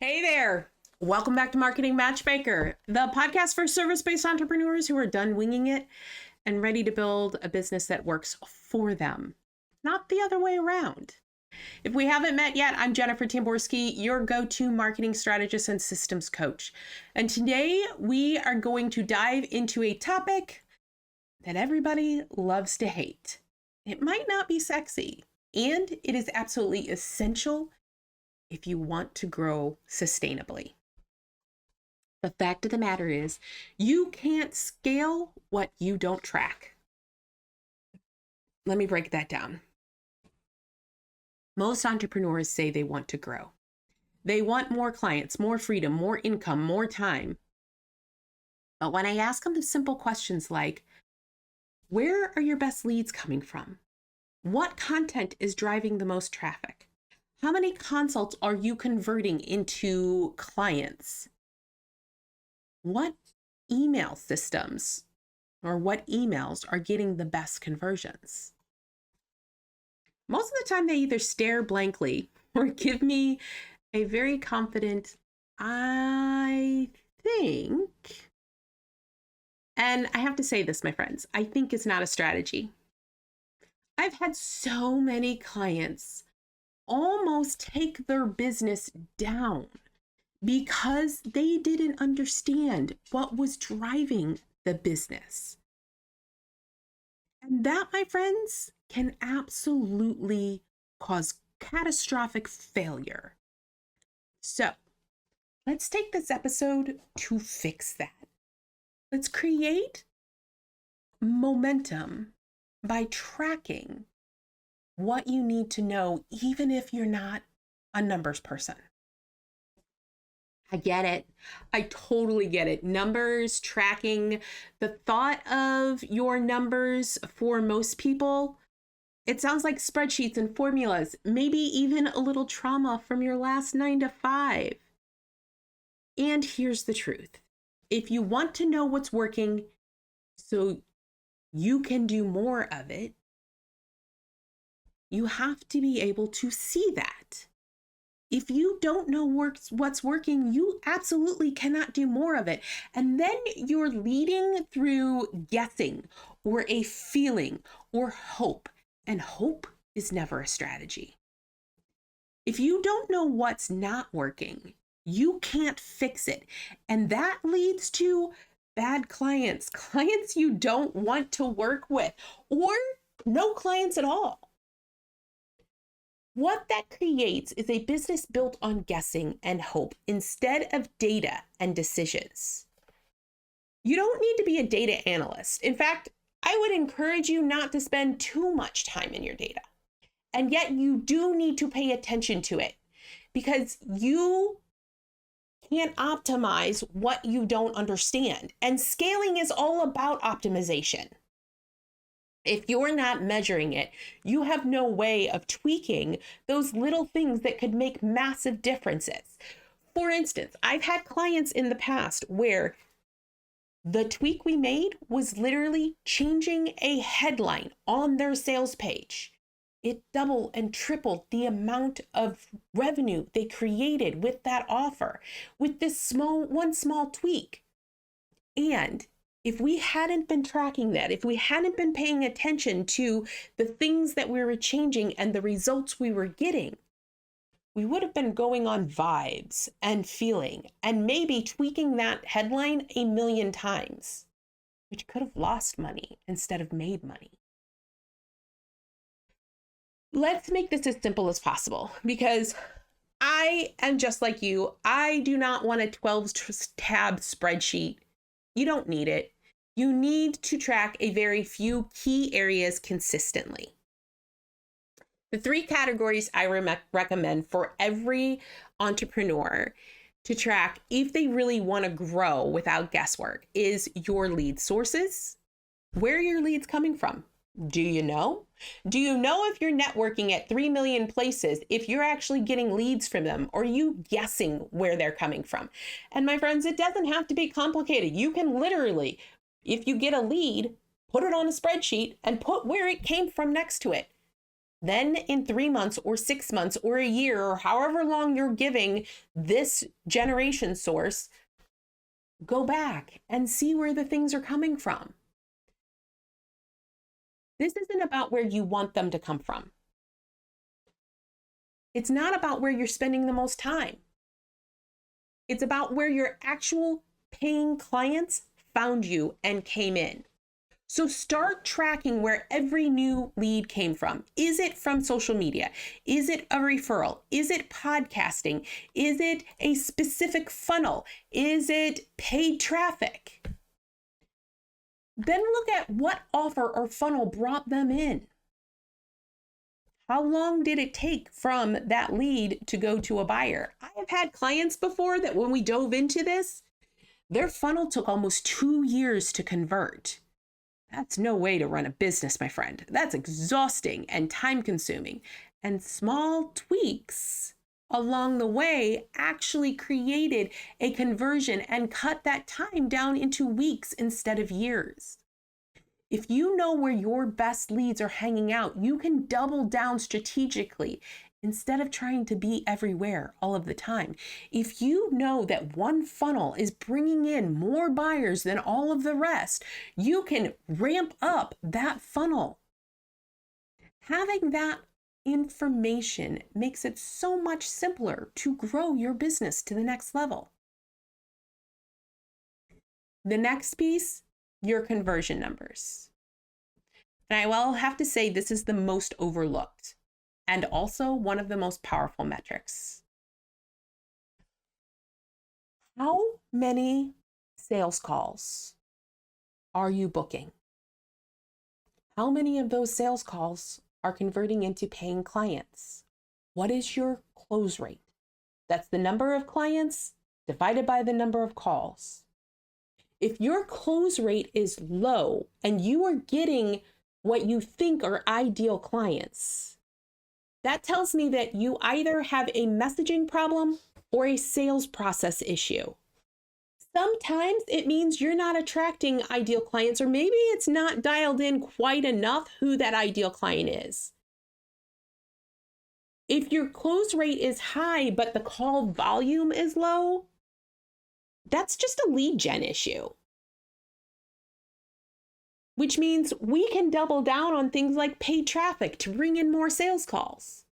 Hey there. Welcome back to Marketing Matchmaker, the podcast for service-based entrepreneurs who are done winging it and ready to build a business that works for them, not the other way around. If we haven't met yet, I'm Jennifer Tamborski, your go-to marketing strategist and systems coach. And today we are going to dive into a topic that everybody loves to hate. It might not be sexy, and it is absolutely essential if you want to grow sustainably. The fact of the matter is, you can't scale what you don't track. Let me break that down. Most entrepreneurs say they want to grow. They want more clients, more freedom, more income, more time. But when I ask them the simple questions like, where are your best leads coming from? What content is driving the most traffic? How many consults are you converting into clients? What email systems or what emails are getting the best conversions? Most of the time they either stare blankly or give me a very confident, I think. And I have to say this, my friends, I think is not a strategy. I've had so many clients almost take their business down because they didn't understand what was driving the business. And that, my friends, can absolutely cause catastrophic failure. So let's take this episode to fix that. Let's create momentum by tracking what you need to know, even if you're not a numbers person. I get it. I totally get it. Numbers, tracking, the thought of your numbers for most people, it sounds like spreadsheets and formulas, maybe even a little trauma from your last 9 to 5. And here's the truth. If you want to know what's working so you can do more of it, you have to be able to see that. If you don't know what's working, you absolutely cannot do more of it. And then you're leading through guessing or a feeling or hope. And hope is never a strategy. If you don't know what's not working, you can't fix it. And that leads to bad clients, clients you don't want to work with, or no clients at all. What that creates is a business built on guessing and hope instead of data and decisions. You don't need to be a data analyst. In fact, I would encourage you not to spend too much time in your data. And yet you do need to pay attention to it because you can't optimize what you don't understand. And scaling is all about optimization. If you're not measuring it, you have no way of tweaking those little things that could make massive differences. For instance, I've had clients in the past where the tweak we made was literally changing a headline on their sales page. It doubled and tripled the amount of revenue they created with that offer, with this one small tweak. And if we hadn't been tracking that, if we hadn't been paying attention to the things that we were changing and the results we were getting, we would have been going on vibes and feeling and maybe tweaking that headline 1,000,000 times, which could have lost money instead of made money. Let's make this as simple as possible because I am just like you. I do not want a 12-tab spreadsheet. You don't need it. You need to track a very few key areas consistently. The 3 categories I recommend for every entrepreneur to track if they really want to grow without guesswork is your lead sources. Where are your leads coming from? Do you know? Do you know if you're networking at 3 million places, if you're actually getting leads from them, or are you guessing where they're coming from? And my friends, it doesn't have to be complicated. You can literally, if you get a lead, put it on a spreadsheet and put where it came from next to it. Then in 3 months or 6 months or a year or however long you're giving this generation source, go back and see where the things are coming from. This isn't about where you want them to come from. It's not about where you're spending the most time. It's about where your actual paying clients found you and came in. So start tracking where every new lead came from. Is it from social media? Is it a referral? Is it podcasting? Is it a specific funnel? Is it paid traffic? Then look at what offer or funnel brought them in. How long did it take from that lead to go to a buyer? I have had clients before that when we dove into this, their funnel took almost 2 years to convert. That's no way to run a business, my friend. That's exhausting and time consuming. And small tweaks along the way actually created a conversion and cut that time down into weeks instead of years. If you know where your best leads are hanging out, you can double down strategically instead of trying to be everywhere all of the time. If you know that one funnel is bringing in more buyers than all of the rest, you can ramp up that funnel. Having that information makes it so much simpler to grow your business to the next level. The next piece, your conversion numbers. And I will have to say this is the most overlooked and also one of the most powerful metrics. How many sales calls are you booking? How many of those sales calls are converting into paying clients? What is your close rate? That's the number of clients divided by the number of calls. If your close rate is low and you are getting what you think are ideal clients, that tells me that you either have a messaging problem or a sales process issue. Sometimes it means you're not attracting ideal clients, or maybe it's not dialed in quite enough who that ideal client is. If your close rate is high, but the call volume is low, that's just a lead gen issue. Which means we can double down on things like paid traffic to bring in more sales calls.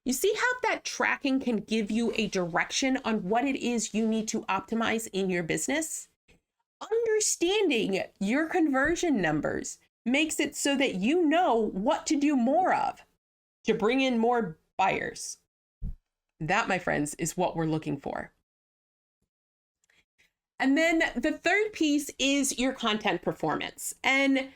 You see how that tracking can give you a direction on what it is you need to optimize in your business? Understanding your conversion numbers makes it so that you know what to do more of to bring in more buyers. That, my friends, is what we're looking for. And then the third piece is your content performance. And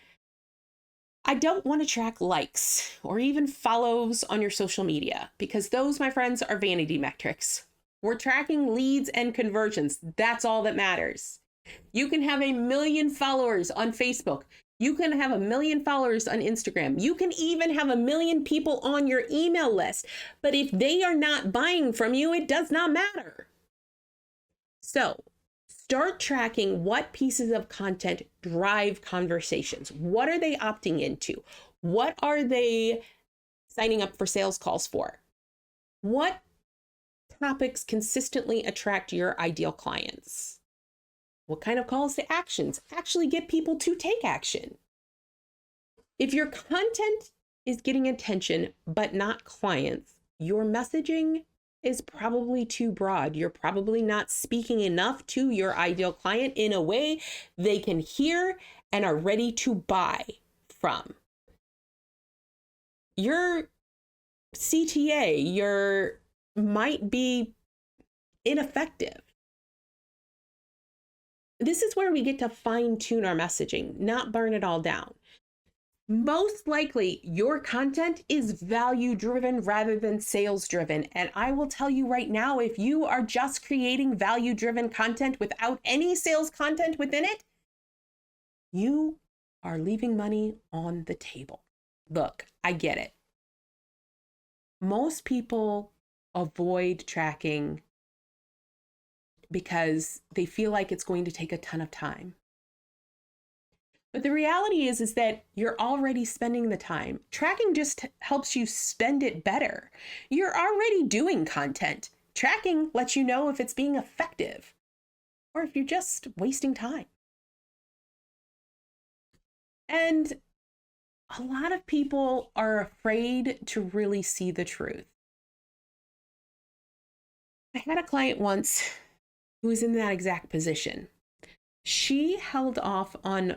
I don't want to track likes or even follows on your social media because those, my friends, are vanity metrics. We're tracking leads and conversions. That's all that matters. You can have 1 million followers on Facebook. You can have 1 million followers on Instagram. You can even have 1 million people on your email list. But if they are not buying from you, it does not matter. So start tracking what pieces of content drive conversations. What are they opting into? What are they signing up for sales calls for? What topics consistently attract your ideal clients? What kind of calls to actions actually get people to take action? If your content is getting attention but not clients, your messaging is probably too broad. You're probably not speaking enough to your ideal client in a way they can hear and are ready to buy from. Your CTA, might be ineffective. This is where we get to fine tune our messaging, not burn it all down. Most likely your content is value driven rather than sales driven. And I will tell you right now, if you are just creating value driven content without any sales content within it, you are leaving money on the table. Look, I get it. Most people avoid tracking because they feel like it's going to take a ton of time. But the reality is that you're already spending the time. Tracking just helps you spend it better. You're already doing content. Tracking lets you know if it's being effective or if you're just wasting time. And a lot of people are afraid to really see the truth. I had a client once who was in that exact position. She held off on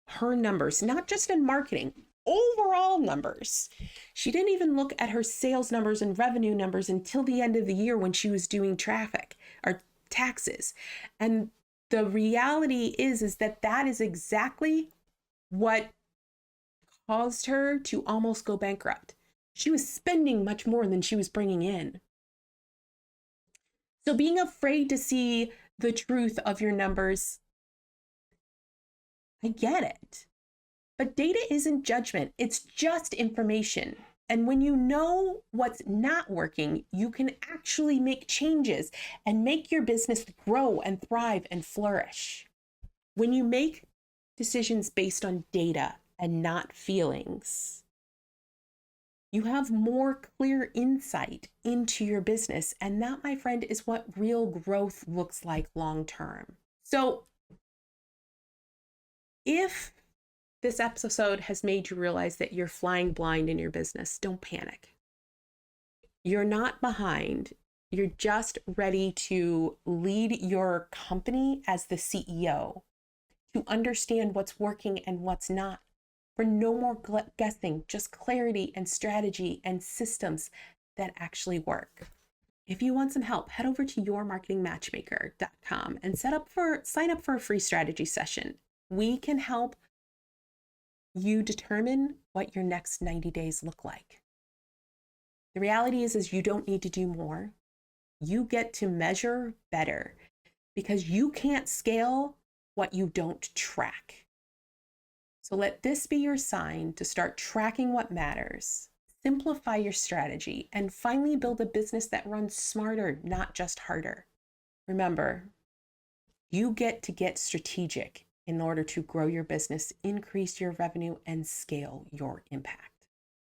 her numbers, not just in marketing, overall numbers. She didn't even look at her sales numbers and revenue numbers until the end of the year when she was doing traffic or taxes. And the reality is that that is exactly what caused her to almost go bankrupt. She was spending much more than she was bringing in. So being afraid to see the truth of your numbers, I get it. But data isn't judgment, it's just information. And when you know what's not working, you can actually make changes and make your business grow and thrive and flourish. When you make decisions based on data and not feelings, you have more clear insight into your business. And that, my friend, is what real growth looks like long term. So if this episode has made you realize that you're flying blind in your business, don't panic. You're not behind. You're just ready to lead your company as the CEO, to understand what's working and what's not. For no more guessing, just clarity and strategy and systems that actually work. If you want some help, head over to yourmarketingmatchmaker.com and sign up for a free strategy session. We can help you determine what your next 90 days look like. The reality is you don't need to do more. You get to measure better because you can't scale what you don't track. So let this be your sign to start tracking what matters, simplify your strategy, and finally build a business that runs smarter, not just harder. Remember, you get to get strategic in order to grow your business, increase your revenue, and scale your impact.